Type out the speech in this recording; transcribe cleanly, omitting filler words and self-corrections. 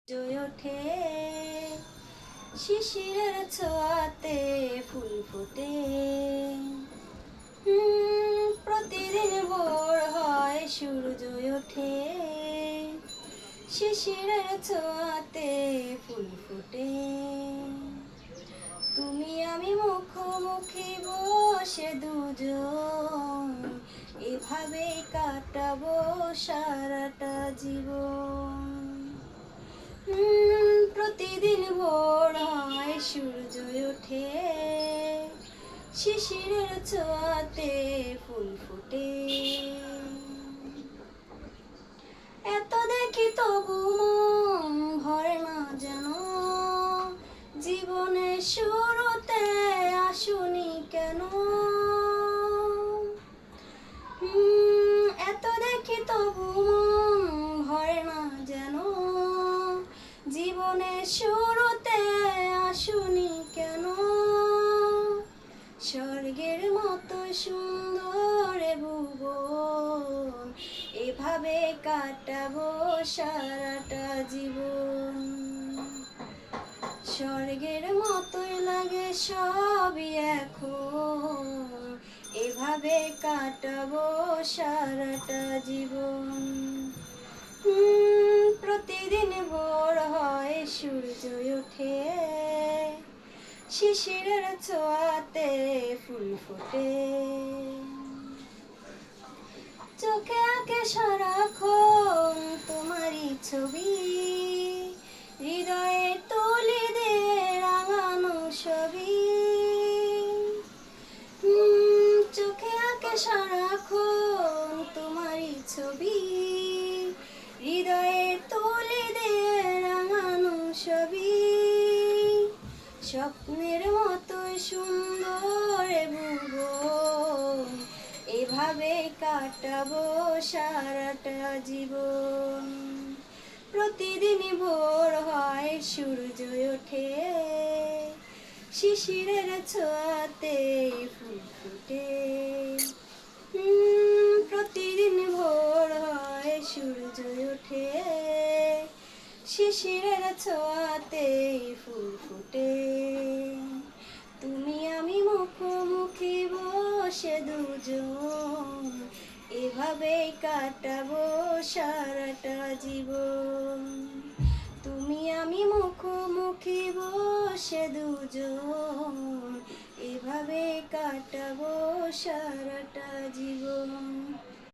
জয় ওঠে শিশিরের ছোঁয়াতে ফুল ফোটে। প্রতিদিন ভোর হয় সূর্য ওঠে শিশিরের ছোঁয়াতে ফুল ফোটে। তুমি আমি মুখোমুখি বসে দুজন এভাবেই কাটাবো সারাটা জীবন। প্রতিদিন ভোর হয় সূর্য ওঠে শিশিরের ছোঁয়াতে ফুল ফোটে। এত দেখি তবু মন ভরে না যেন জীবনের শুরুতে আসুনি কেন। এত দেখি তবু মন ভরে না যেন জীবনের শুরুতে আসুনি কেন। স্বর্গের মতো সুন্দর ভুবন এভাবে কাটাবো সারাটা জীবন। স্বর্গের মতোই লাগে সবই এখন এভাবে কাটাবো সারাটা জীবন। প্রতিদিন ভোর হয় সূর্য ওঠে শিশিরের ছোঁয়াতে ফুল ফোটে। চোখে আঁকে সারাক্ষণ তোমারই ছবি হৃদয়ে তুলি দে রাঙানো ছবি। চোখে আঁকে সারাক্ষণ তোমারই ছবি হৃদয়ে তুলি দে রাঙানো ছবি। স্বপ্নের মতো সুন্দর ভুবন এভাবে কাটাবো সারাটা জীবন। প্রতিদিন ভোর হয় সূর্য ওঠে শিশিরের ছোঁয়াতে ফুল ফোটে। প্রতিদিন ভোর হয় সূর্য ওঠে শিশিরের ছোঁয়াতে ফুল ফোটে। তুমি আমি মুখোমুখি বসে দুজন এভাবেই কাটাবো সারাটা জীবন। তুমি আমি মুখোমুখি বসে দুজন এভাবে কাটাবো সারাটা জীবন।